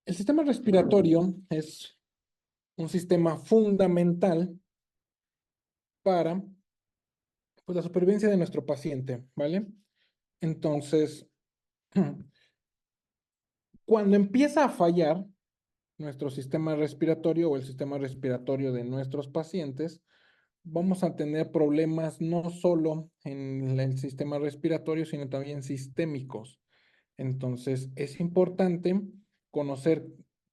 El sistema respiratorio es un sistema fundamental para pues, la supervivencia de nuestro paciente, ¿vale? Entonces, cuando empieza a fallar nuestro sistema respiratorio o el sistema respiratorio de nuestros pacientes, vamos a tener problemas no solo en el sistema respiratorio, sino también sistémicos. Entonces, es importante conocer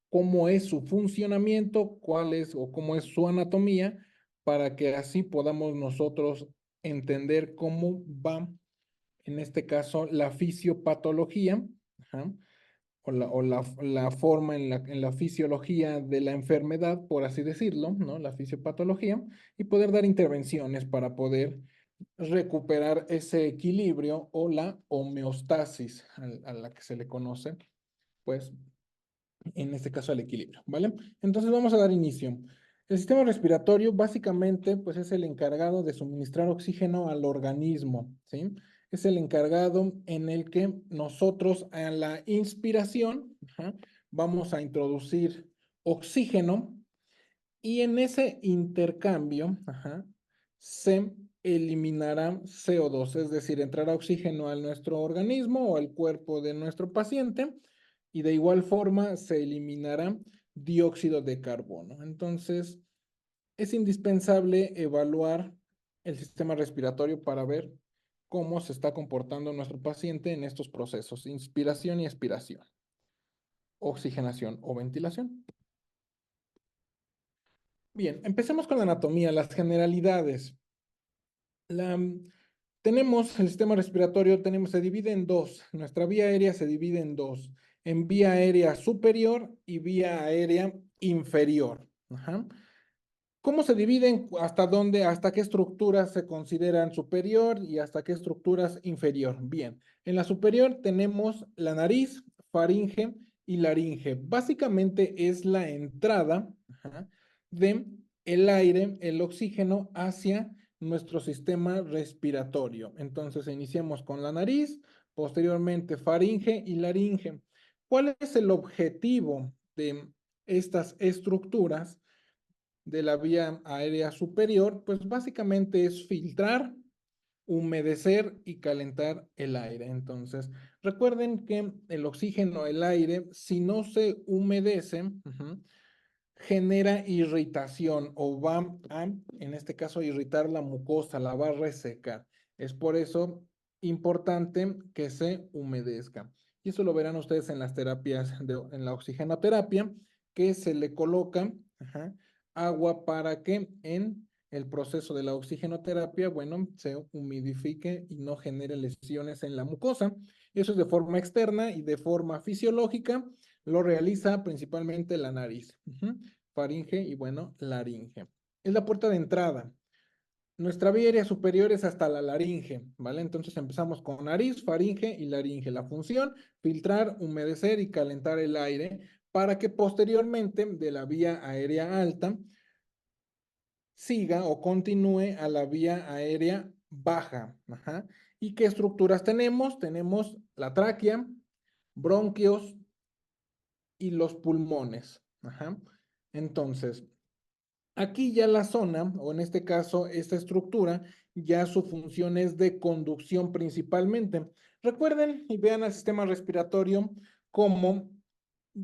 cómo es su funcionamiento, cuál es o cómo es su anatomía, para que así podamos nosotros entender cómo va, en este caso, la fisiopatología, ajá, o la forma en la fisiología de la enfermedad, por así decirlo, ¿no? La fisiopatología, y poder dar intervenciones para poder recuperar ese equilibrio o la homeostasis a la que se le conoce, pues en este caso el equilibrio, ¿vale? Entonces vamos a dar inicio. El sistema respiratorio básicamente pues es el encargado de suministrar oxígeno al organismo, ¿sí? Es el encargado en el que nosotros a la inspiración, ajá, vamos a introducir oxígeno y en ese intercambio, ajá, se eliminará CO2, es decir, entrará oxígeno a nuestro organismo o al cuerpo de nuestro paciente y de igual forma se eliminará dióxido de carbono. Entonces, es indispensable evaluar el sistema respiratorio para ver cómo se está comportando nuestro paciente en estos procesos, inspiración y expiración, oxigenación o ventilación. Bien, empecemos con la anatomía, las generalidades. La, tenemos el sistema respiratorio, se divide en dos. Nuestra vía aérea se divide en dos, en vía aérea superior y vía aérea inferior. Ajá. ¿Cómo se dividen? ¿Hasta dónde, hasta qué estructuras se consideran superior y hasta qué estructuras inferior? Bien, en la superior tenemos la nariz, faringe y laringe. Básicamente es la entrada, ajá, de el aire, el oxígeno hacia nuestro sistema respiratorio. Entonces iniciamos con la nariz, posteriormente faringe y laringe. ¿Cuál es el objetivo de estas estructuras de la vía aérea superior? Pues básicamente es filtrar, humedecer y calentar el aire. Entonces, recuerden que el oxígeno, el aire, si no se humedece, genera irritación o va a, en este caso, irritar la mucosa, la va a resecar. Es por eso importante que se humedezca. Y eso lo verán ustedes en las terapias, en la oxigenoterapia, que se le coloca, ajá, agua para que en el proceso de la oxigenoterapia, bueno, se humidifique y no genere lesiones en la mucosa. Eso es de forma externa y de forma fisiológica lo realiza principalmente la nariz, faringe y bueno, laringe. Es la puerta de entrada. Nuestra vía aérea superior es hasta la laringe, ¿vale? Entonces empezamos con nariz, faringe y laringe. La función, filtrar, humedecer y calentar el aire para que posteriormente de la vía aérea alta siga o continúe a la vía aérea baja. Ajá. ¿Y qué estructuras tenemos? Tenemos la tráquea, bronquios y los pulmones. Ajá. Entonces, aquí ya la zona, o en este caso, esta estructura, ya su función es de conducción principalmente. Recuerden y vean el sistema respiratorio como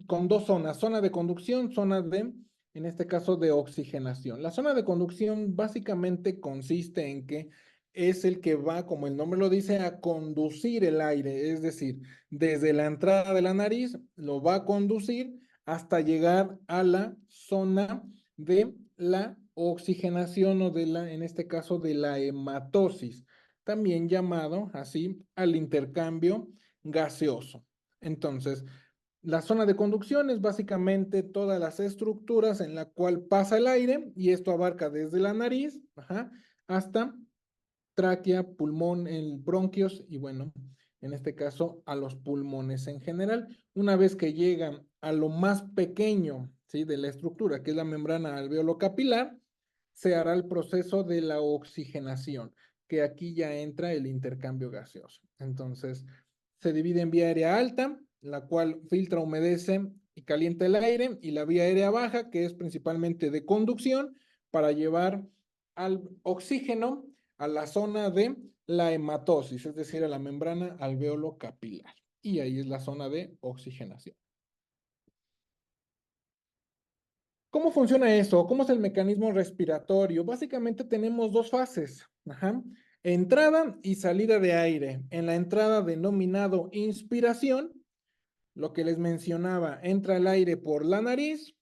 con dos zonas, zona de conducción, zona de, en este caso, de oxigenación. La zona de conducción básicamente consiste en que es el que va, como el nombre lo dice, a conducir el aire, es decir, desde la entrada de la nariz lo va a conducir hasta llegar a la zona de la oxigenación o de la, en este caso, de la hematosis, también llamado así al intercambio gaseoso. Entonces, la zona de conducción es básicamente todas las estructuras en la cual pasa el aire y esto abarca desde la nariz, ajá, hasta tráquea, pulmón, el bronquios y bueno, en este caso a los pulmones en general. Una vez que llegan a lo más pequeño, ¿sí? De la estructura, que es la membrana alveolo-capilar, se hará el proceso de la oxigenación, que aquí ya entra el intercambio gaseoso. Entonces, se divide en vía aérea alta, la cual filtra, humedece y calienta el aire, y la vía aérea baja, que es principalmente de conducción, para llevar al oxígeno a la zona de la hematosis, es decir, a la membrana alveolo capilar. Y ahí es la zona de oxigenación. ¿Cómo funciona eso? ¿Cómo es el mecanismo respiratorio? Básicamente tenemos dos fases. Ajá. Entrada y salida de aire. En la entrada denominado inspiración, lo que les mencionaba, entra el aire por la nariz,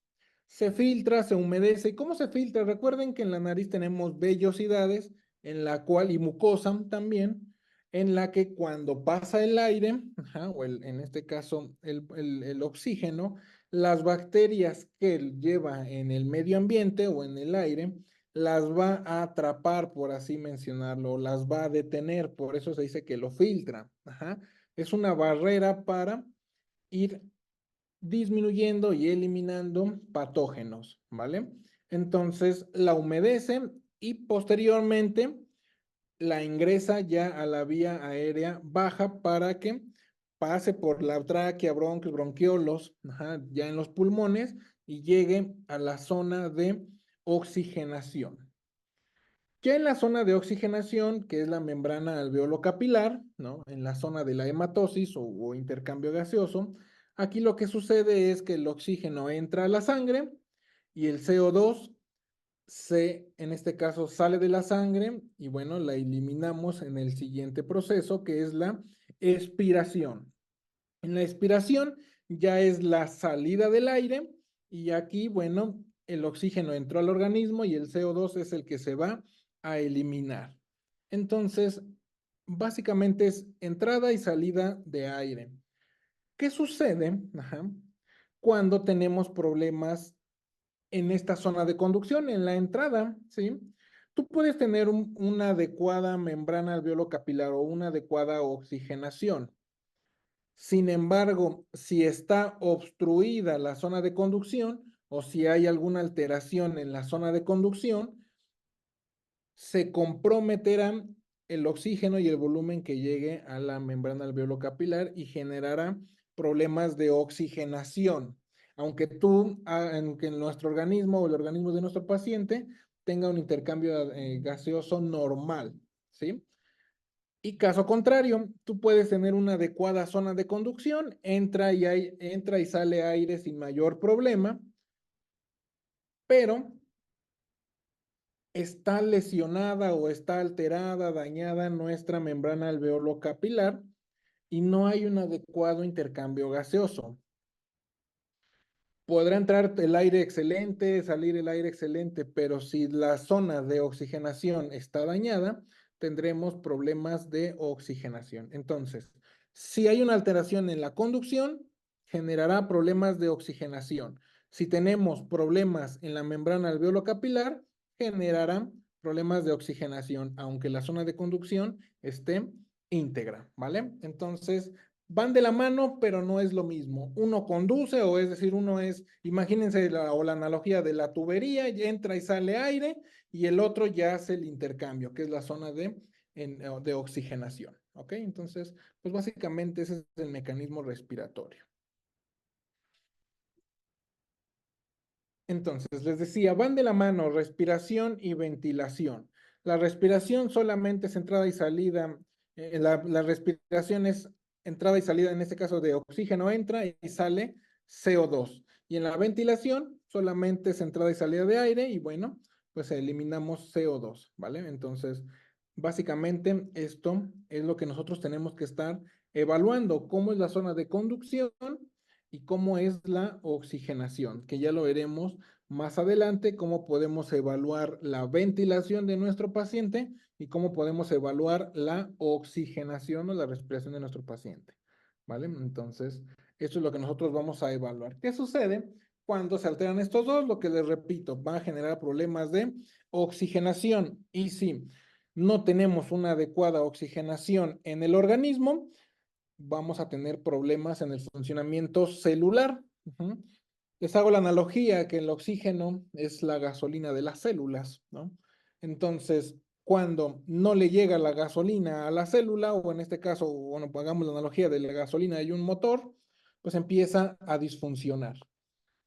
se filtra, se humedece. ¿Cómo se filtra? Recuerden que en la nariz tenemos vellosidades, en la cual, y mucosa también, en la que cuando pasa el aire, ajá, o en este caso el oxígeno, las bacterias que él lleva en el medio ambiente o en el aire, las va a atrapar, por así mencionarlo, las va a detener, por eso se dice que lo filtra. Ajá. Es una barrera para ir disminuyendo y eliminando patógenos, ¿vale? Entonces la humedece y posteriormente la ingresa ya a la vía aérea baja para que pase por la tráquea, bronquios, bronquiolos, ajá, ya en los pulmones, y llegue a la zona de oxigenación. Ya en la zona de oxigenación, que es la membrana alveolo capilar, ¿no? En la zona de la hematosis o intercambio gaseoso, aquí lo que sucede es que el oxígeno entra a la sangre y el CO2 en este caso, sale de la sangre y bueno, la eliminamos en el siguiente proceso, que es la expiración. En la expiración ya es la salida del aire y aquí, bueno, el oxígeno entró al organismo y el CO2 es el que se va a eliminar. Entonces, básicamente es entrada y salida de aire. ¿Qué sucede? Ajá, cuando tenemos problemas en esta zona de conducción, en la entrada, ¿sí? Tú puedes tener una adecuada membrana alveolo capilar o una adecuada oxigenación. Sin embargo, si está obstruida la zona de conducción o si hay alguna alteración en la zona de conducción, se comprometerá el oxígeno y el volumen que llegue a la membrana alveolo capilar y generará problemas de oxigenación. Aunque nuestro organismo o el organismo de nuestro paciente tenga un intercambio gaseoso normal, ¿sí? Y caso contrario, tú puedes tener una adecuada zona de conducción, entra y sale aire sin mayor problema, pero está lesionada o está alterada, dañada nuestra membrana alveolo capilar y no hay un adecuado intercambio gaseoso. Podrá entrar el aire excelente, salir el aire excelente, pero si la zona de oxigenación está dañada, tendremos problemas de oxigenación. Entonces, si hay una alteración en la conducción, generará problemas de oxigenación. Si tenemos problemas en la membrana alveolo capilar, generará problemas de oxigenación, aunque la zona de conducción esté íntegra, ¿vale? Entonces, van de la mano, pero no es lo mismo. Uno conduce, o es decir, uno es, imagínense la analogía de la tubería, entra y sale aire, y el otro ya hace el intercambio, que es la zona de oxigenación. ¿Ok? Entonces, pues básicamente ese es el mecanismo respiratorio. Entonces, les decía, van de la mano respiración y ventilación. La respiración solamente es entrada y salida. La respiración es entrada y salida, en este caso de oxígeno entra y sale CO2. Y en la ventilación solamente es entrada y salida de aire y bueno, pues eliminamos CO2, ¿vale? Entonces, básicamente esto es lo que nosotros tenemos que estar evaluando, cómo es la zona de conducción y cómo es la oxigenación, que ya lo veremos más adelante, cómo podemos evaluar la ventilación de nuestro paciente y cómo podemos evaluar la oxigenación o la respiración de nuestro paciente. ¿Vale? Entonces, esto es lo que nosotros vamos a evaluar. ¿Qué sucede cuando se alteran estos dos? Lo que les repito, va a generar problemas de oxigenación. Y si no tenemos una adecuada oxigenación en el organismo, vamos a tener problemas en el funcionamiento celular. Les hago la analogía que el oxígeno es la gasolina de las células, ¿no? Entonces, cuando no le llega la gasolina a la célula, o en este caso, bueno, pues hagamos la analogía de la gasolina y un motor, pues empieza a disfuncionar.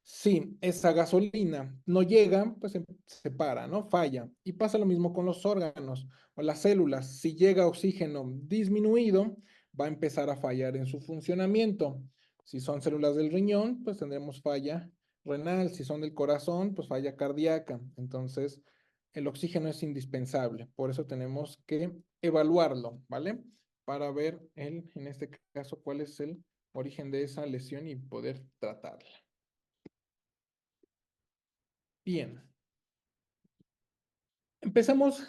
Si esa gasolina no llega, pues se para, ¿no? Falla. Y pasa lo mismo con los órganos o las células. Si llega oxígeno disminuido, va a empezar a fallar en su funcionamiento. Si son células del riñón, pues tendremos falla renal. Si son del corazón, pues falla cardíaca. Entonces, el oxígeno es indispensable. Por eso tenemos que evaluarlo, ¿vale? Para ver en este caso, cuál es el origen de esa lesión y poder tratarla. Bien, empecemos,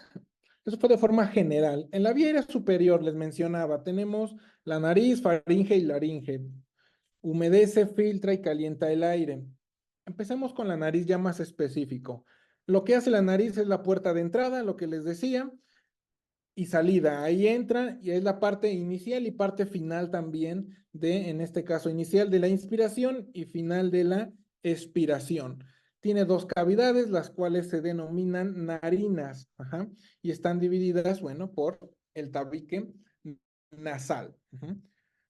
eso fue de forma general. En la vía aérea superior les mencionaba, tenemos la nariz, faringe y laringe. Humedece, filtra y calienta el aire. Empecemos con la nariz ya más específico. Lo que hace la nariz es la puerta de entrada, lo que les decía, y salida. Ahí entra y es la parte inicial y parte final también de, en este caso, inicial de la inspiración y final de la expiración. Tiene dos cavidades, las cuales se denominan narinas, ajá, y están divididas, bueno, por el tabique nasal. Ajá.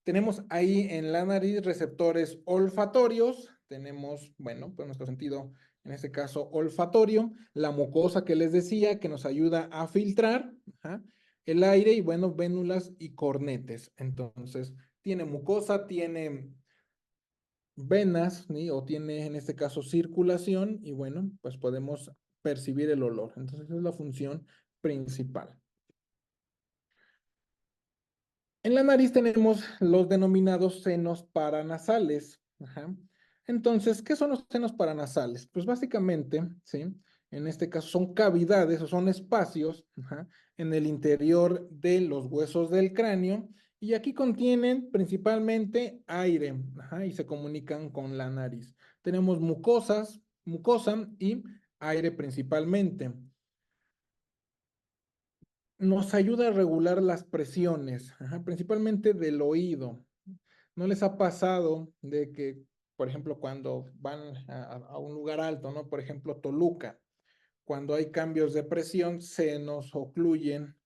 Tenemos ahí en la nariz receptores olfatorios, tenemos, bueno, pues nuestro sentido, en este caso, olfatorio, la mucosa que les decía, que nos ayuda a filtrar, ajá, el aire y, bueno, vénulas y cornetes. Entonces, tiene mucosa, tiene venas, ¿sí? O tiene, en este caso, circulación y, bueno, pues podemos percibir el olor. Entonces, esa es la función principal. En la nariz tenemos los denominados senos paranasales. Ajá. Entonces, ¿qué son los senos paranasales? Pues básicamente, ¿sí? En este caso son cavidades o son espacios, ajá, en el interior de los huesos del cráneo y aquí contienen principalmente aire, ajá, y se comunican con la nariz. Tenemos mucosa y aire principalmente. Nos ayuda a regular las presiones, ajá, principalmente del oído. ¿No les ha pasado de que, por ejemplo, cuando van a un lugar alto, ¿no? Por ejemplo, Toluca, cuando hay cambios de presión, se nos ocluyen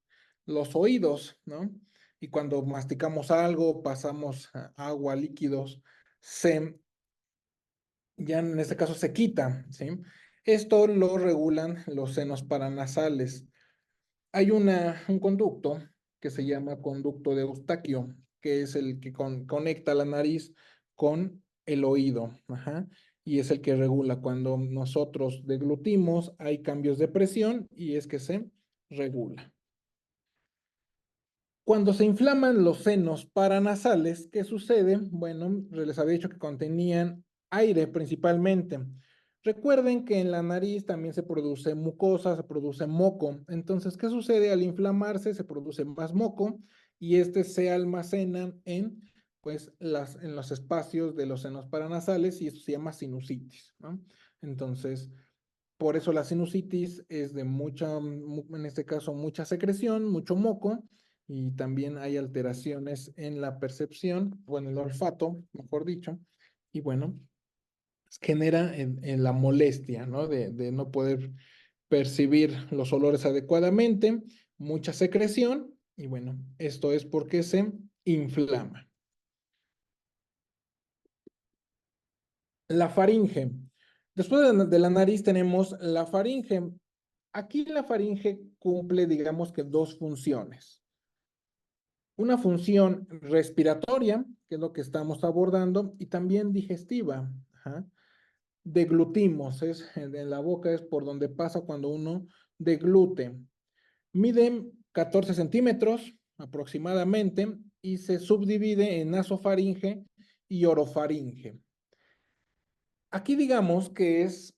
los oídos, ¿no? Y cuando masticamos algo, pasamos agua, líquidos, ya en este caso se quita, ¿sí? Esto lo regulan los senos paranasales. Hay un conducto que se llama conducto de Eustaquio, que es el que conecta la nariz con el oído, ajá, y es el que regula cuando nosotros deglutimos, hay cambios de presión y es que se regula. Cuando se inflaman los senos paranasales, ¿qué sucede? Bueno, les había dicho que contenían aire principalmente. Recuerden que en la nariz también se produce mucosa, se produce moco. Entonces, ¿qué sucede? Al inflamarse se produce más moco y este se almacena en, pues, en los espacios de los senos paranasales y eso se llama sinusitis, ¿no? Entonces, por eso la sinusitis es de mucha, en este caso, mucha secreción, mucho moco, y también hay alteraciones en la percepción, o en el olfato, mejor dicho, y bueno, genera en la molestia, ¿no? De no poder percibir los olores adecuadamente, mucha secreción, y bueno, esto es porque se inflama. La faringe. Después de la nariz tenemos la faringe. Aquí la faringe cumple, digamos que dos funciones. Una función respiratoria, que es lo que estamos abordando, y también digestiva. Ajá. Deglutimos, en la boca es por donde pasa cuando uno deglute. Mide 14 centímetros aproximadamente y se subdivide en nasofaringe y orofaringe. Aquí digamos que es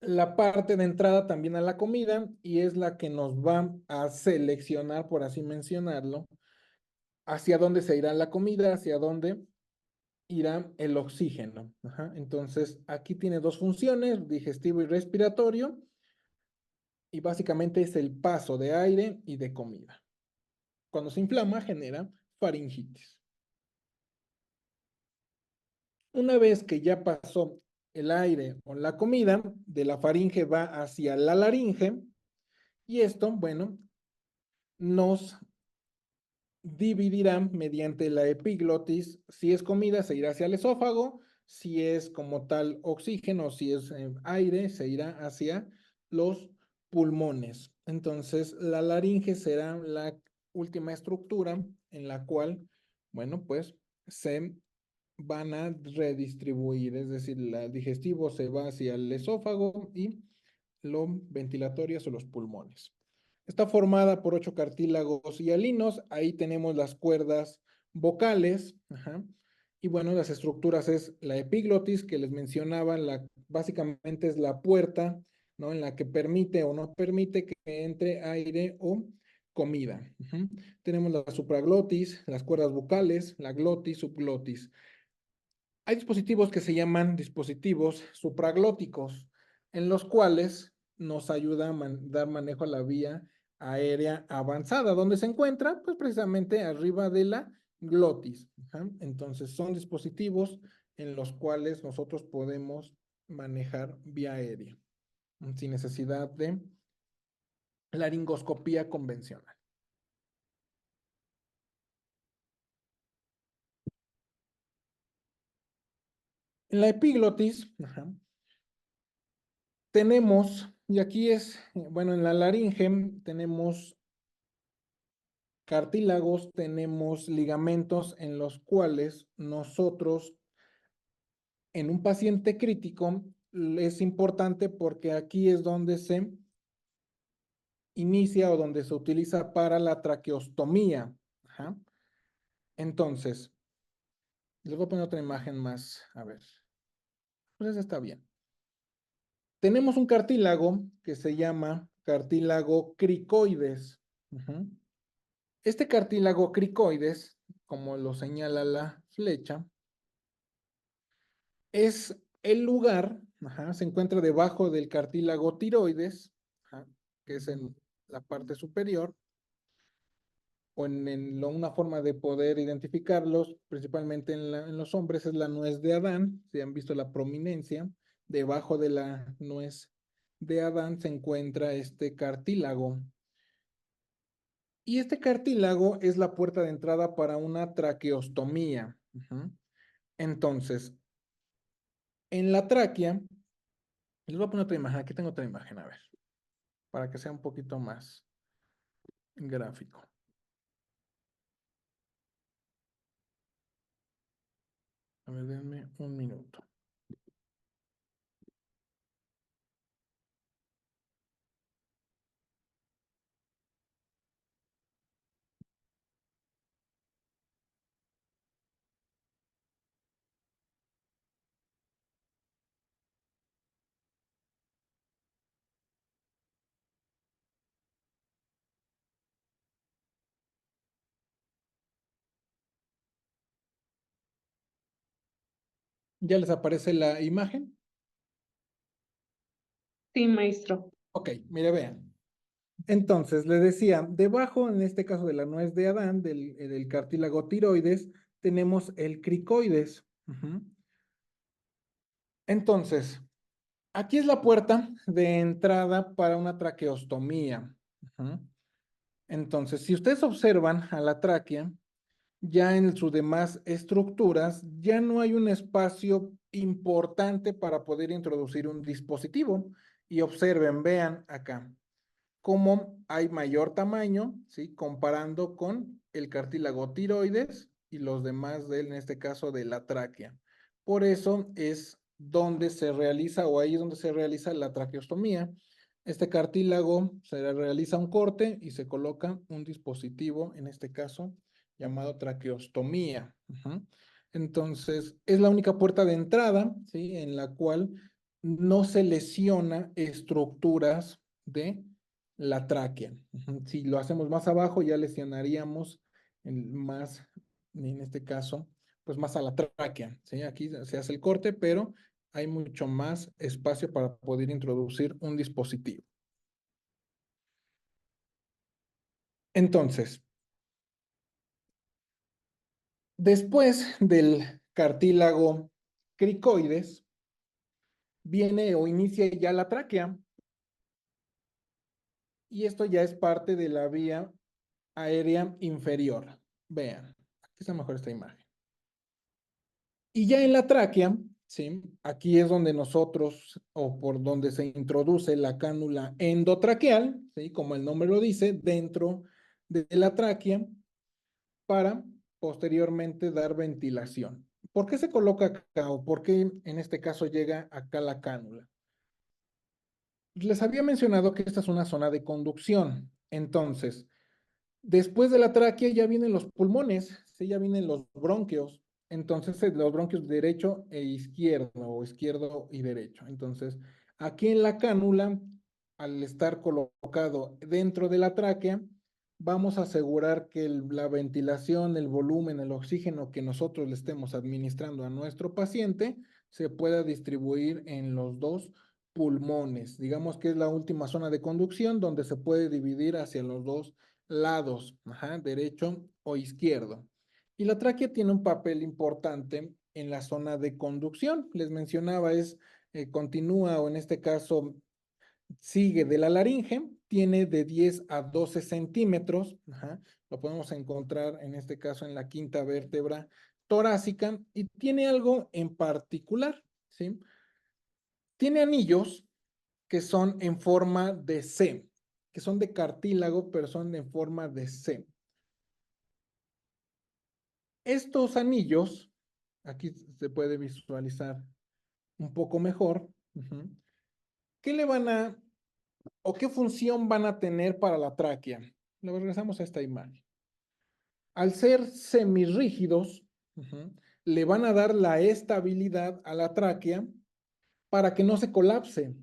la parte de entrada también a la comida y es la que nos va a seleccionar, por así mencionarlo, hacia dónde se irá la comida, hacia dónde irá el oxígeno. Ajá. Entonces, aquí tiene dos funciones, digestivo y respiratorio, y básicamente es el paso de aire y de comida. Cuando se inflama, genera faringitis. Una vez que ya pasó el aire o la comida, de la faringe va hacia la laringe, y esto, bueno, nos dividirá mediante la epiglotis. Si es comida, se irá hacia el esófago. Si es como tal oxígeno, si es aire, se irá hacia los pulmones. Entonces, la laringe será la última estructura en la cual, bueno, pues se van a redistribuir, es decir, el digestivo se va hacia el esófago y lo ventilatorio hacia los pulmones. Está formada por 8 cartílagos hialinos, ahí tenemos las cuerdas vocales, ajá. Y bueno, las estructuras es la epiglotis que les mencionaba, básicamente es la puerta, ¿no? En la que permite o no permite que entre aire o comida. Ajá. Tenemos la supraglotis, las cuerdas vocales, la glotis, subglotis. Hay dispositivos que se llaman dispositivos supraglóticos, en los cuales nos ayuda a dar manejo a la vía aérea avanzada, donde se encuentra, pues precisamente arriba de la glotis. ¿Ja? Entonces, son dispositivos en los cuales nosotros podemos manejar vía aérea, sin necesidad de laringoscopía convencional. En la epiglotis, ajá, tenemos, y aquí es, bueno, en la laringe tenemos cartílagos, tenemos ligamentos en los cuales nosotros, en un paciente crítico, es importante porque aquí es donde se inicia o donde se utiliza para la traqueostomía. Ajá. Entonces, les voy a poner otra imagen más. A ver, pues esa está bien. Tenemos un cartílago que se llama cartílago cricoides. Ajá. Este cartílago cricoides, como lo señala la flecha, es el lugar, ajá, se encuentra debajo del cartílago tiroides, ajá, que es en la parte superior, o una forma de poder identificarlos, principalmente en los hombres, es la nuez de Adán. Si han visto la prominencia, debajo de la nuez de Adán se encuentra este cartílago. Y este cartílago es la puerta de entrada para una traqueostomía. Ajá. Entonces, en la tráquea, les voy a poner otra imagen. Aquí tengo otra imagen, a ver, para que sea un poquito más gráfico. A ver, denme un minuto. ¿Ya les aparece la imagen? Sí, maestro. Ok, mire, vean. Entonces, le decía, debajo, en este caso de la nuez de Adán, del cartílago tiroides, tenemos el cricoides. Ujú. Entonces, aquí es la puerta de entrada para una traqueostomía. Ujú. Entonces, si ustedes observan a la tráquea, ya en sus demás estructuras, ya no hay un espacio importante para poder introducir un dispositivo. Y observen, vean acá, cómo hay mayor tamaño, ¿sí? Comparando con el cartílago tiroides y los demás en este caso, de la tráquea. Por eso es donde se realiza, o ahí es donde se realiza la traqueostomía. Este cartílago se realiza un corte y se coloca un dispositivo, en este caso, llamado traqueostomía. Entonces, es la única puerta de entrada, ¿sí? En la cual no se lesiona estructuras de la tráquea. Si lo hacemos más abajo, ya lesionaríamos más, en este caso, pues más a la tráquea. ¿Sí? Aquí se hace el corte, pero hay mucho más espacio para poder introducir un dispositivo. Entonces, después del cartílago cricoides, viene o inicia ya la tráquea. Y esto ya es parte de la vía aérea inferior. Vean, aquí está mejor esta imagen. Y ya en la tráquea, ¿sí? Aquí es donde nosotros, o por donde se introduce la cánula endotraqueal, ¿sí? Como el nombre lo dice, dentro de la tráquea para posteriormente dar ventilación. ¿Por qué se coloca acá o por qué en este caso llega acá la cánula? Les había mencionado que esta es una zona de conducción. Entonces, después de la tráquea ya vienen los pulmones, ¿sí? Ya vienen los bronquios. Entonces, los bronquios derecho e izquierdo, o izquierdo y derecho. Entonces, aquí en la cánula, al estar colocado dentro de la tráquea, vamos a asegurar que la ventilación, el volumen, el oxígeno que nosotros le estemos administrando a nuestro paciente se pueda distribuir en los dos pulmones. Digamos que es la última zona de conducción donde se puede dividir hacia los dos lados, ajá, derecho o izquierdo. Y la tráquea tiene un papel importante en la zona de conducción. Les mencionaba, continúa o en este caso sigue de la laringe, tiene de 10 a 12 centímetros, ajá, lo podemos encontrar en este caso en la quinta vértebra torácica y tiene algo en particular, ¿sí? Tiene anillos que son en forma de C, que son de cartílago, pero son en forma de C. Estos anillos, aquí se puede visualizar un poco mejor, ¿qué le van a, o qué función van a tener para la tráquea? Luego regresamos a esta imagen. Al ser semirrígidos, le van a dar la estabilidad a la tráquea para que no se colapse.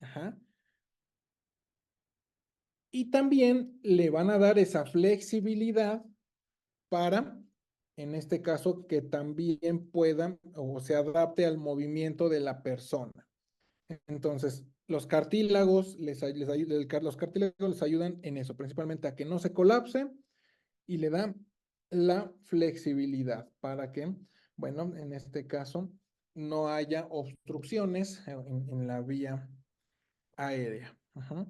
Ajá. Y también le van a dar esa flexibilidad para, en este caso, que también puedan o se adapte al movimiento de la persona. Entonces, los cartílagos los cartílagos les ayudan en eso, principalmente a que no se colapse y le dan la flexibilidad para que, bueno, en este caso, no haya obstrucciones en la vía aérea. Ajá.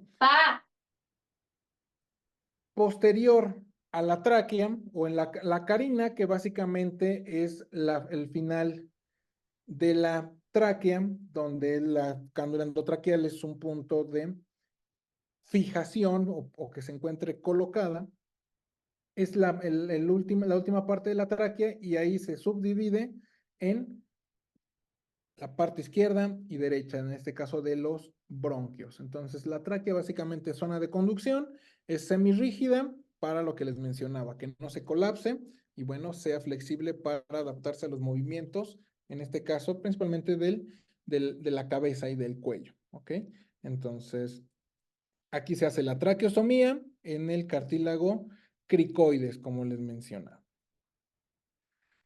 Posterior a la tráquea o en la carina, que básicamente es el final de la tráquea, donde la cándula endotraqueal es un punto de fijación o que se encuentre colocada, es la última parte de la tráquea y ahí se subdivide en la parte izquierda y derecha, en este caso de los bronquios. Entonces, la tráquea básicamente es zona de conducción, es semirrígida para lo que les mencionaba, que no se colapse y bueno, sea flexible para adaptarse a los movimientos, en este caso principalmente de la cabeza y del cuello, ¿ok? Entonces, aquí se hace la traqueostomía en el cartílago cricoides, como les mencionaba.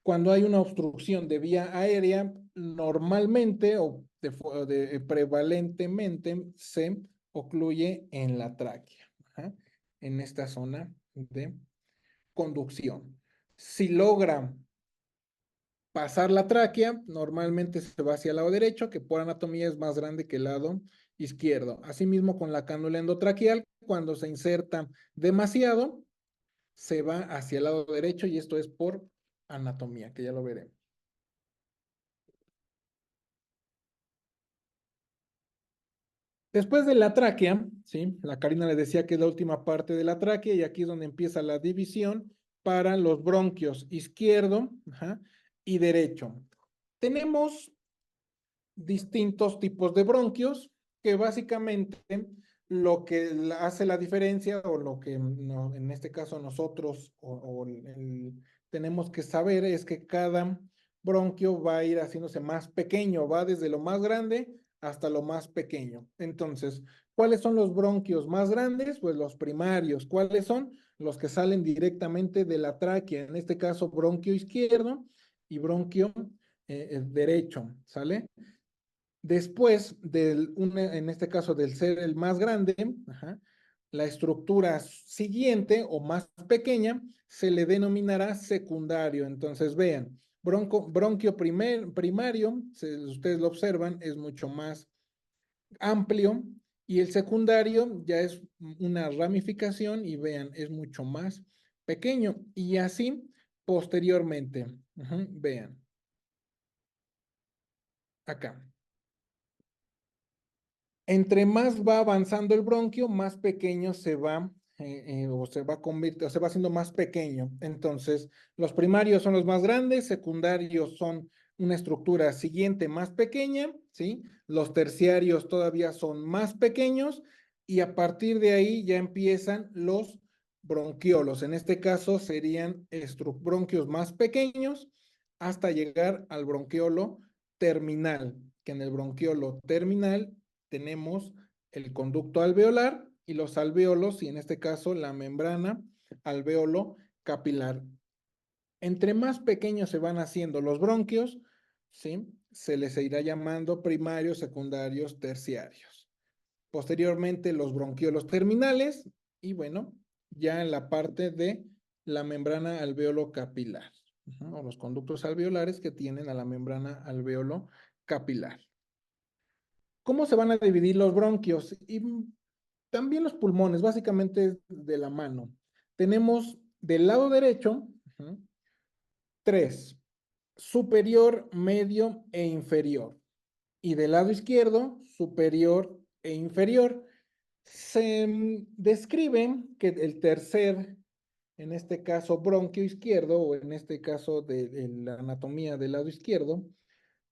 Cuando hay una obstrucción de vía aérea, normalmente o prevalentemente se ocluye en la tráquea, ¿ajá? En esta zona de conducción. Si logra pasar la tráquea, normalmente se va hacia el lado derecho, que por anatomía es más grande que el lado izquierdo. Asimismo, con la cánula endotraqueal, cuando se inserta demasiado, se va hacia el lado derecho y esto es por anatomía, que ya lo veremos. Después de la tráquea, ¿sí? La Karina le decía que es la última parte de la tráquea y aquí es donde empieza la división para los bronquios izquierdo, ajá, y derecho. Tenemos distintos tipos de bronquios que básicamente lo que hace la diferencia o lo que no, en este caso nosotros tenemos que saber es que cada bronquio va a ir haciéndose más pequeño, va desde lo más grande hasta lo más pequeño. Entonces, ¿cuáles son los bronquios más grandes? Pues los primarios. ¿Cuáles son? Los que salen directamente de la tráquea, en este caso bronquio izquierdo y bronquio derecho, ¿sale? Después en este caso del ser el más grande, ajá, la estructura siguiente o más pequeña se le denominará secundario. Entonces vean, bronquio primario, ustedes lo observan, es mucho más amplio y el secundario ya es una ramificación y vean, es mucho más pequeño. Y así posteriormente. Vean, acá. Entre más va avanzando el bronquio, más pequeño se va o se va convirtiendo, se va haciendo más pequeño. Entonces, los primarios son los más grandes, secundarios son una estructura siguiente más pequeña, ¿sí? Los terciarios todavía son más pequeños y a partir de ahí ya empiezan los bronquiolos. En este caso serían bronquios más pequeños hasta llegar al bronquiolo terminal, que en el bronquiolo terminal tenemos el conducto alveolar y los alvéolos, y en este caso la membrana alvéolo capilar. Entre más pequeños se van haciendo los bronquios, ¿sí? Se les irá llamando primarios, secundarios, terciarios. Posteriormente los bronquiolos terminales y bueno, ya en la parte de la membrana alvéolo capilar, o los conductos alveolares que tienen a la membrana alvéolo capilar. ¿Cómo se van a dividir los bronquios? Y también los pulmones, básicamente de la mano. Tenemos del lado derecho, tres, superior, medio e inferior. Y del lado izquierdo, superior e inferior. Se describe que el tercer, en este caso bronquio izquierdo, o en este caso de la anatomía del lado izquierdo,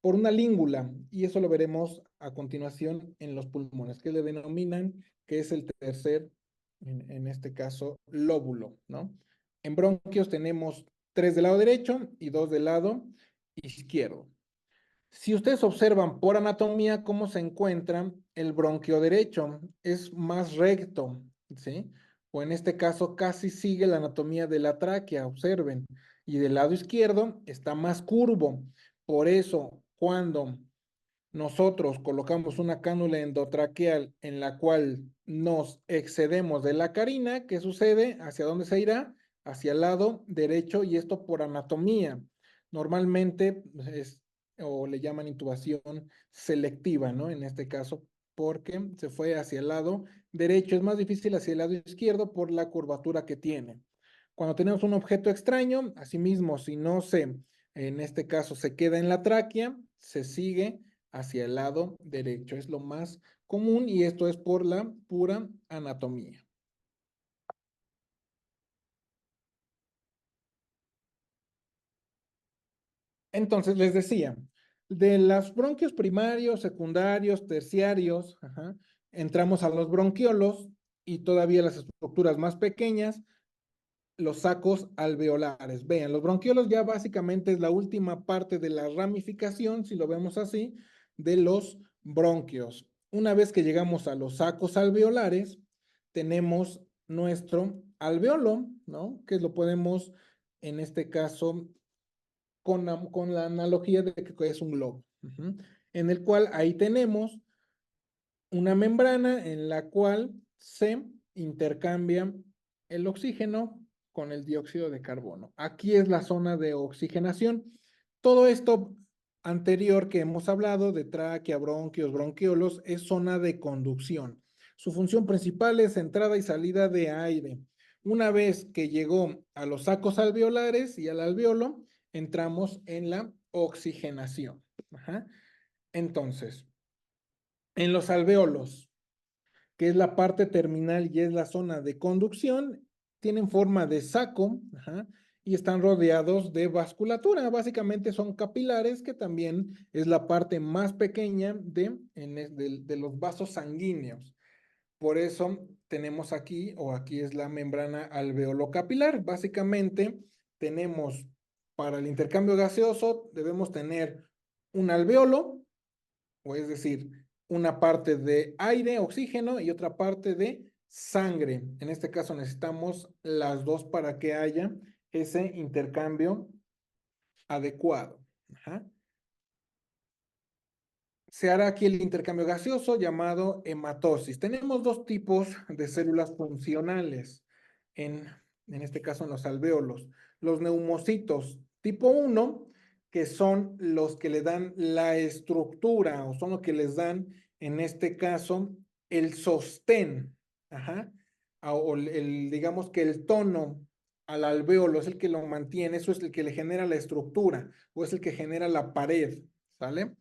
por una língula, y eso lo veremos a continuación en los pulmones, que le denominan que es el tercer, en este caso, lóbulo, ¿no? En bronquios tenemos tres del lado derecho y dos del lado izquierdo. Si ustedes observan por anatomía cómo se encuentra el bronquio derecho, es más recto, ¿sí? O en este caso casi sigue la anatomía de la tráquea, observen. Y del lado izquierdo está más curvo. Por eso, cuando nosotros colocamos una cánula endotraqueal en la cual nos excedemos de la carina, ¿qué sucede? ¿Hacia dónde se irá? Hacia el lado derecho, y esto por anatomía. Normalmente es, o le llaman intubación selectiva, ¿no? En este caso, porque se fue hacia el lado derecho. Es más difícil hacia el lado izquierdo por la curvatura que tiene. Cuando tenemos un objeto extraño, asimismo, si no se, en este caso, se queda en la tráquea, se sigue hacia el lado derecho. Es lo más común y esto es por la pura anatomía. Entonces, les decía, de los bronquios primarios, secundarios, terciarios, entramos a los bronquiolos y todavía las estructuras más pequeñas, los sacos alveolares. Vean, los bronquiolos ya básicamente es la última parte de la ramificación, si lo vemos así, de los bronquios. Una vez que llegamos a los sacos alveolares, tenemos nuestro alveolo, ¿no? Que lo podemos, en este caso, con la analogía de que es un globo, en el cual ahí tenemos una membrana en la cual se intercambia el oxígeno con el dióxido de carbono. Aquí es la zona de oxigenación. Todo esto anterior que hemos hablado de tráquea, bronquios, bronquiolos, es zona de conducción. Su función principal es entrada y salida de aire. Una vez que llegó a los sacos alveolares y al alveolo, entramos en la oxigenación. Entonces, en los alvéolos, que es la parte terminal y es la zona de conducción, tienen forma de saco, y están rodeados de vasculatura. Básicamente son capilares, que también es la parte más pequeña de los vasos sanguíneos. Por eso tenemos aquí, o aquí es la membrana alveolo-capilar. Básicamente tenemos, para el intercambio gaseoso, debemos tener un alveolo, o es decir, una parte de aire, oxígeno, y otra parte de sangre. En este caso necesitamos las dos para que haya ese intercambio adecuado. Se hará aquí el intercambio gaseoso llamado hematosis. Tenemos dos tipos de células funcionales, en este caso en los alvéolos. Los neumocitos tipo 1, que son los que le dan la estructura, o son los que les dan, en este caso, el sostén, o digamos que el tono al alvéolo, es el que lo mantiene, eso es el que le genera la estructura o es el que genera la pared, ¿sale?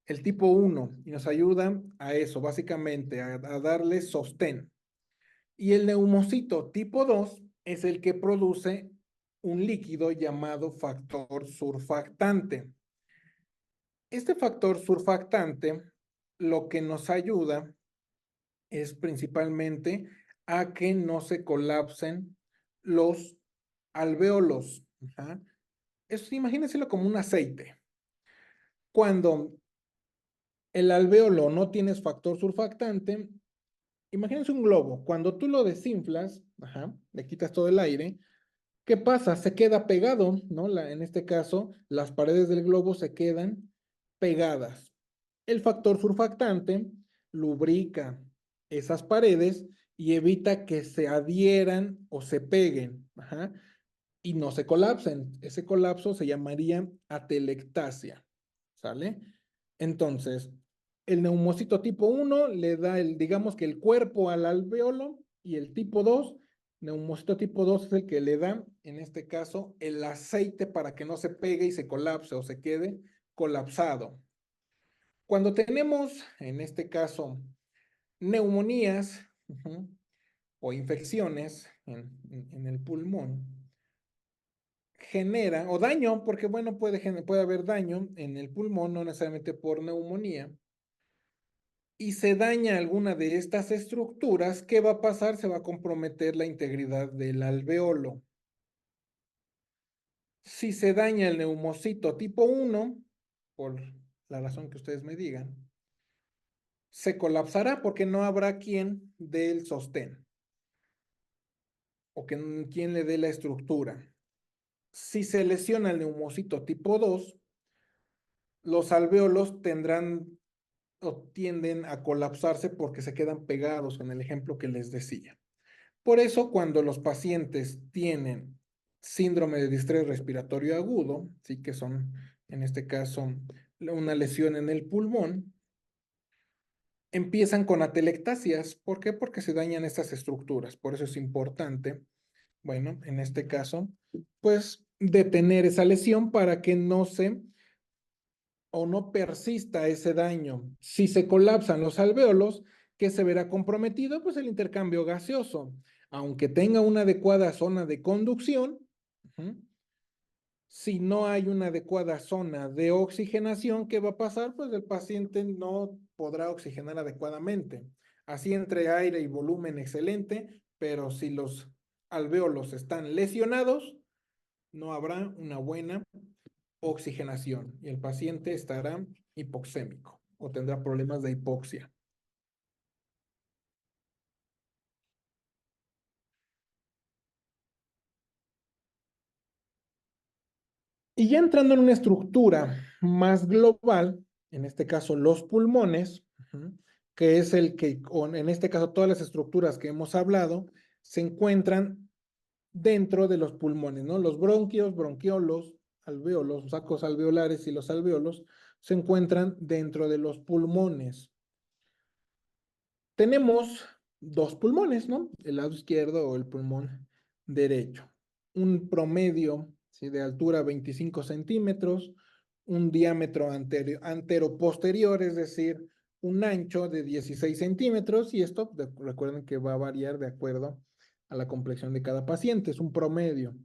El tipo 1 y nos ayuda a eso, básicamente, a darle sostén. Y el neumocito tipo 2 es el que produce un líquido llamado factor surfactante. Este factor surfactante lo que nos ayuda es principalmente a que no se colapsen los alvéolos. Ajá. Eso, imagínenselo como un aceite. Cuando el alvéolo no tienes factor surfactante, imagínense un globo. Cuando tú lo desinflas, ajá, le quitas todo el aire, ¿qué pasa? Se queda pegado, ¿no? En este caso, las paredes del globo se quedan pegadas. El factor surfactante lubrica esas paredes y evita que se adhieran o se peguen, ajá, y no se colapsen. Ese colapso se llamaría atelectasia, ¿sale? Entonces, el neumocito tipo 1 le da digamos que el cuerpo al alvéolo y el tipo 2, neumocito tipo 2 es el que le da, en este caso, el aceite para que no se pegue y se colapse o se quede colapsado. Cuando tenemos, en este caso, neumonías o infecciones en el pulmón, genera, o daño, porque bueno, puede haber daño en el pulmón, no necesariamente por neumonía, y se daña alguna de estas estructuras, ¿qué va a pasar? Se va a comprometer la integridad del alvéolo. Si se daña el neumocito tipo 1, por la razón que ustedes me digan, se colapsará porque no habrá quien dé el sostén o quien le dé la estructura. Si se lesiona el neumocito tipo 2, los alvéolos tendrán o tienden a colapsarse porque se quedan pegados en el ejemplo que les decía. Por eso, cuando los pacientes tienen síndrome de distrés respiratorio agudo, sí que son, en este caso, una lesión en el pulmón, empiezan con atelectasias. ¿Por qué? Porque se dañan estas estructuras. Por eso es importante, bueno, en este caso, pues detener esa lesión para que no se o no persista ese daño. Si se colapsan los alvéolos, ¿qué se verá comprometido? Pues el intercambio gaseoso. Aunque tenga una adecuada zona de conducción, si no hay una adecuada zona de oxigenación, ¿qué va a pasar? Pues el paciente no podrá oxigenar adecuadamente. Así entre aire y volumen excelente, pero si los alvéolos están lesionados, no habrá una buena oxigenación y el paciente estará hipoxémico o tendrá problemas de hipoxia. Y ya entrando en una estructura más global, en este caso los pulmones, que es el que, en este caso todas las estructuras que hemos hablado, se encuentran dentro de los pulmones, ¿no? Los bronquios, bronquiolos, alvéolos, sacos alveolares y los alvéolos se encuentran dentro de los pulmones. Tenemos dos pulmones, ¿no? El lado izquierdo o el pulmón derecho. Un promedio, ¿sí? De altura 25 centímetros, un diámetro antero-posterior, es decir, un ancho de 16 centímetros, y esto recuerden que va a variar de acuerdo a la complexión de cada paciente, es un promedio.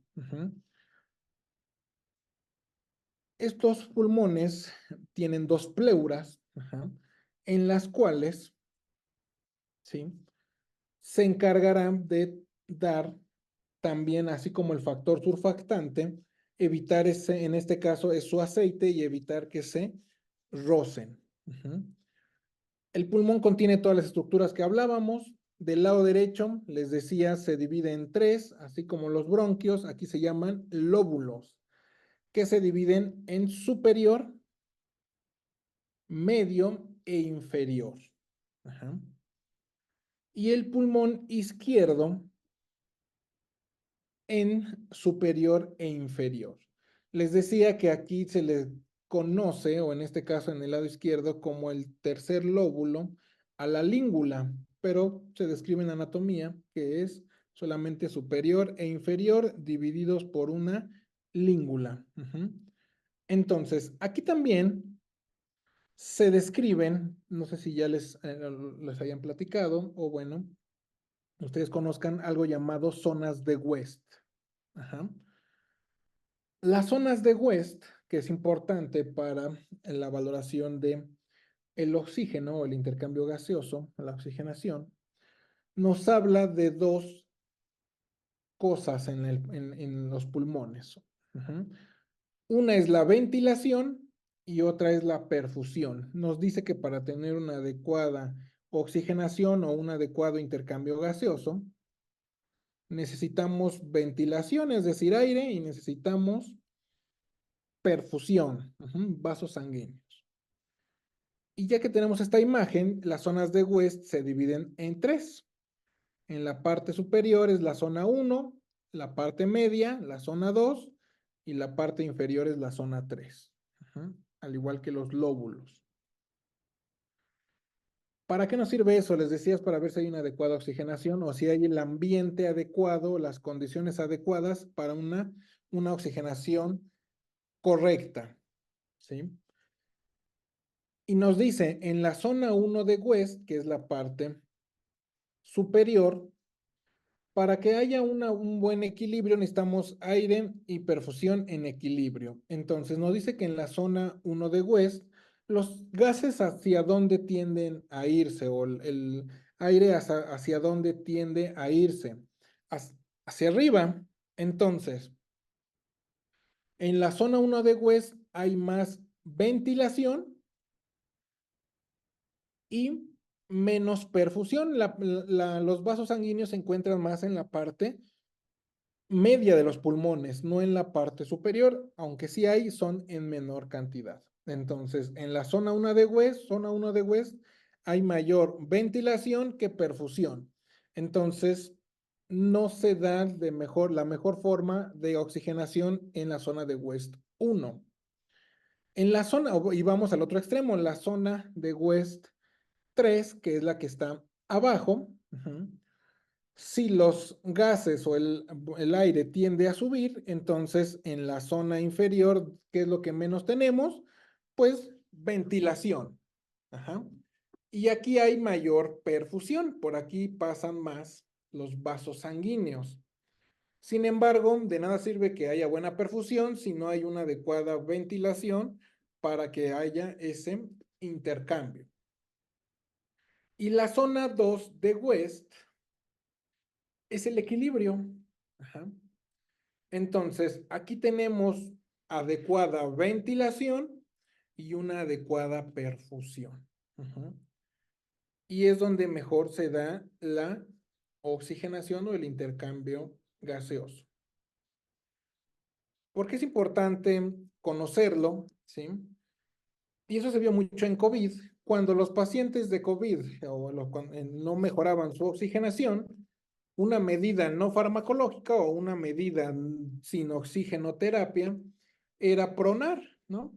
Estos pulmones tienen dos pleuras, en las cuales, ¿sí? Se encargarán de dar también, así como el factor surfactante, evitar ese, en este caso, es su aceite y evitar que se rocen. El pulmón contiene todas las estructuras que hablábamos. Del lado derecho, les decía, se divide en tres, así como los bronquios, aquí se llaman lóbulos, que se dividen en superior, medio e inferior. Ajá. Y el pulmón izquierdo en superior e inferior. Les decía que aquí se le conoce, o en este caso en el lado izquierdo, como el tercer lóbulo a la língula, pero se describe en anatomía que es solamente superior e inferior divididos por una língula. Entonces, aquí también se describen, no sé si ya les hayan platicado, o bueno, ustedes conozcan algo llamado zonas de West. Ajá. Las zonas de West, que es importante para la valoración de el oxígeno o el intercambio gaseoso, la oxigenación, nos habla de dos cosas en los pulmones. Una es la ventilación y otra es la perfusión. Nos dice que para tener una adecuada oxigenación o un adecuado intercambio gaseoso, necesitamos ventilación, es decir, aire, y necesitamos perfusión, vasos sanguíneos. Y ya que tenemos esta imagen, las zonas de West se dividen en tres. En la parte superior es la zona 1, la parte media, la zona 2, y la parte inferior es la zona 3. Al igual que los lóbulos. ¿Para qué nos sirve eso? Les decía, es para ver si hay una adecuada oxigenación o si hay el ambiente adecuado, las condiciones adecuadas para una oxigenación correcta. ¿Sí? Y nos dice, en la zona 1 de West, que es la parte superior, para que haya un buen equilibrio necesitamos aire y perfusión en equilibrio. Entonces nos dice que en la zona 1 de West, los gases hacia dónde tienden a irse o el aire hacia dónde tiende a irse. Hacia arriba. Entonces, en la zona 1 de West hay más ventilación y menos perfusión. Los vasos sanguíneos se encuentran más en la parte media de los pulmones, no en la parte superior, aunque sí hay, son en menor cantidad. Entonces, en la zona 1 de West, hay mayor ventilación que perfusión. Entonces, no se da la mejor forma de oxigenación en la zona de West 1. En la zona, y vamos al otro extremo, en la zona de West 3, que es la que está abajo, si los gases o el aire tiende a subir, entonces en la zona inferior, ¿qué es lo que menos tenemos? Pues ventilación. Ajá. Y aquí hay mayor perfusión, por aquí pasan más los vasos sanguíneos. Sin embargo, de nada sirve que haya buena perfusión si no hay una adecuada ventilación para que haya ese intercambio. Y la zona 2 de West es el equilibrio. Ajá. Entonces, aquí tenemos adecuada ventilación y una adecuada perfusión. Y es donde mejor se da la oxigenación o el intercambio gaseoso. ¿Por qué es importante conocerlo? ¿Sí? Y eso se vio mucho en COVID. Cuando los pacientes de COVID no mejoraban su oxigenación, una medida no farmacológica o una medida sin oxigenoterapia era pronar, ¿no?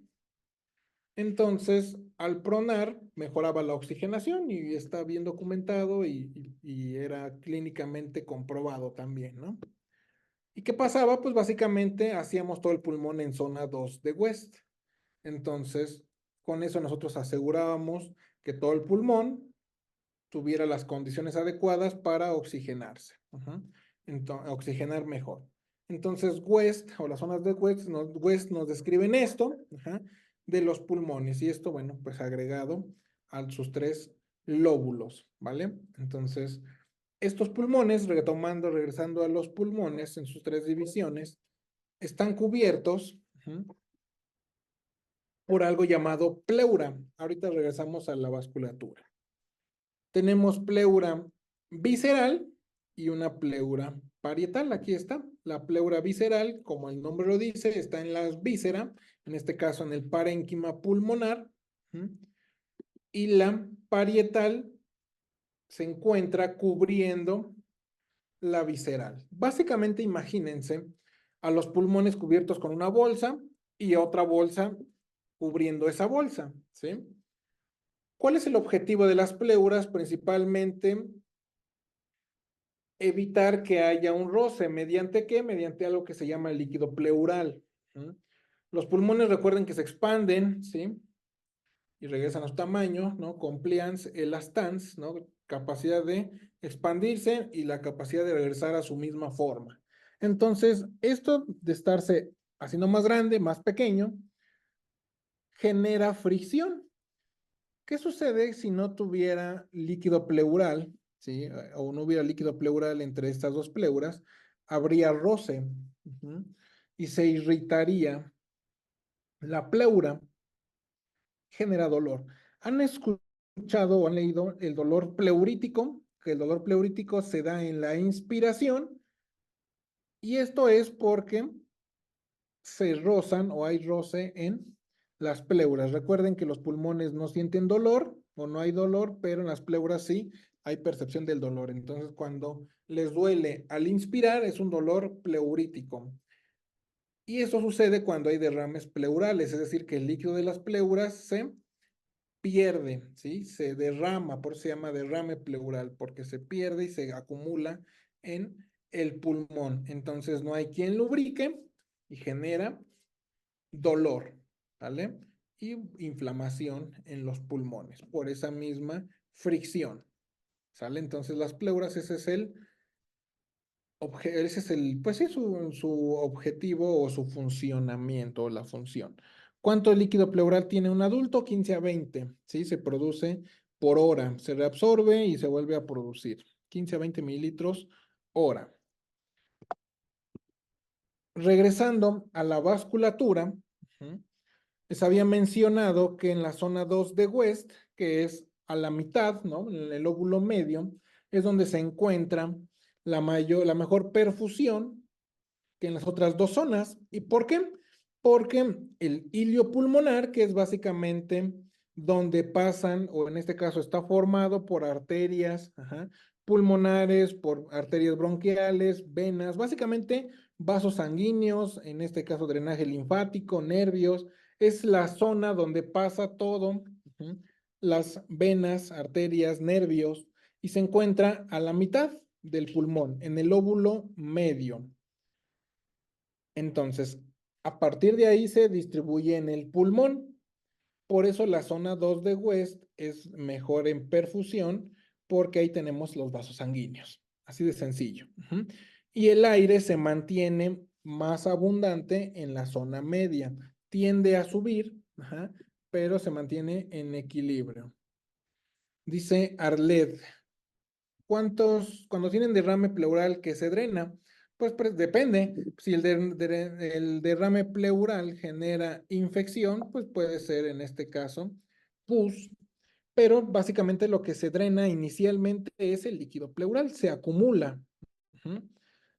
Entonces, al pronar, mejoraba la oxigenación y está bien documentado y era clínicamente comprobado también, ¿no? ¿Y qué pasaba? Pues básicamente hacíamos todo el pulmón en zona 2 de West. Entonces, con eso nosotros asegurábamos que todo el pulmón tuviera las condiciones adecuadas para oxigenarse. Oxigenar mejor. Entonces, West o las zonas de West nos describen esto de los pulmones. Y esto, bueno, pues agregado a sus tres lóbulos, ¿vale? Entonces, estos pulmones, regresando a los pulmones en sus tres divisiones, están cubiertos por algo llamado pleura. Ahorita regresamos a la vasculatura. Tenemos pleura visceral y una pleura parietal. Aquí está. La pleura visceral, como el nombre lo dice, está en las vísceras, en este caso en el parénquima pulmonar. Y la parietal se encuentra cubriendo la visceral. Básicamente, imagínense a los pulmones cubiertos con una bolsa y otra bolsa cubriendo esa bolsa, ¿sí? ¿Cuál es el objetivo de las pleuras? Principalmente evitar que haya un roce. ¿Mediante qué? Mediante algo que se llama líquido pleural. Los pulmones, recuerden que se expanden, ¿sí? Y regresan a su tamaño, ¿no? Compliance, elastance, ¿no? Capacidad de expandirse y la capacidad de regresar a su misma forma. Entonces, esto de estarse haciendo más grande, más pequeño, genera fricción. ¿Qué sucede si no tuviera líquido pleural, ¿sí? O no hubiera líquido pleural entre estas dos pleuras? Habría roce, y se irritaría la pleura, genera dolor. ¿Han escuchado o han leído el dolor pleurítico? Que el dolor pleurítico se da en la inspiración, y esto es porque se rozan o hay roce en las pleuras. Recuerden que los pulmones no sienten dolor o no hay dolor, pero en las pleuras sí hay percepción del dolor. Entonces, cuando les duele al inspirar, es un dolor pleurítico. Y eso sucede cuando hay derrames pleurales, es decir, que el líquido de las pleuras se pierde, ¿sí? Se derrama, por eso se llama derrame pleural, porque se pierde y se acumula en el pulmón. Entonces no hay quien lubrique y genera dolor, ¿vale? Y inflamación en los pulmones por esa misma fricción, ¿sale? Entonces las pleuras, ese es el, pues sí, su objetivo o su funcionamiento o la función. ¿Cuánto líquido pleural tiene un adulto? 15 a 20, ¿sí? Se produce por hora, se reabsorbe y se vuelve a producir. 15 a 20 mililitros hora. Regresando a la vasculatura, les había mencionado que en la zona 2 de West, que es a la mitad, ¿no? En el lóbulo medio, es donde se encuentra la mejor perfusión que en las otras dos zonas. ¿Y por qué? Porque el hilio pulmonar, que es básicamente donde pasan, o en este caso está formado por arterias pulmonares, por arterias bronquiales, venas, básicamente vasos sanguíneos, en este caso drenaje linfático, nervios, es la zona donde pasa todo, las venas, arterias, nervios, y se encuentra a la mitad del pulmón, en el lóbulo medio. Entonces, a partir de ahí se distribuye en el pulmón. Por eso la zona 2 de West es mejor en perfusión, porque ahí tenemos los vasos sanguíneos. Así de sencillo. Y el aire se mantiene más abundante en la zona media. Tiende a subir, pero se mantiene en equilibrio. Dice Arled, cuando tienen derrame pleural que se drena? Pues, depende. Si el derrame pleural genera infección, pues puede ser en este caso pus, pero básicamente lo que se drena inicialmente es el líquido pleural, se acumula.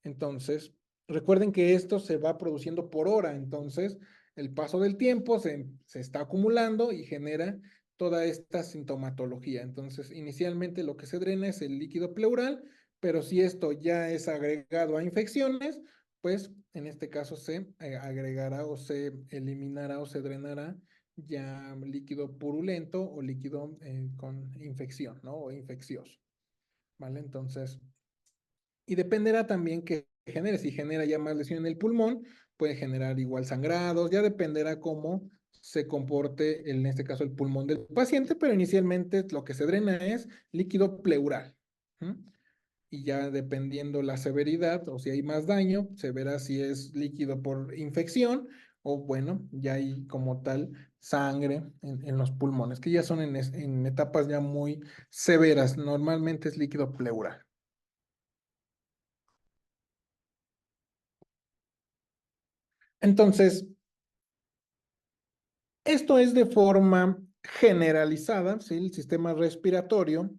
Entonces, recuerden que esto se va produciendo por hora, entonces el paso del tiempo se está acumulando y genera toda esta sintomatología. Entonces, inicialmente lo que se drena es el líquido pleural, pero si esto ya es agregado a infecciones, pues en este caso se agregará o se eliminará o se drenará ya líquido purulento o líquido con infección, ¿no? O infeccioso, ¿vale? Entonces, y dependerá también que genere. Si genera ya más lesión en el pulmón, puede generar igual sangrados, ya dependerá cómo se comporte, en este caso, el pulmón del paciente, pero inicialmente lo que se drena es líquido pleural. Y ya dependiendo la severidad o si hay más daño, se verá si es líquido por infección o bueno, ya hay como tal sangre en los pulmones, que ya son en etapas ya muy severas. Normalmente es líquido pleural. Entonces, esto es de forma generalizada, ¿sí? El sistema respiratorio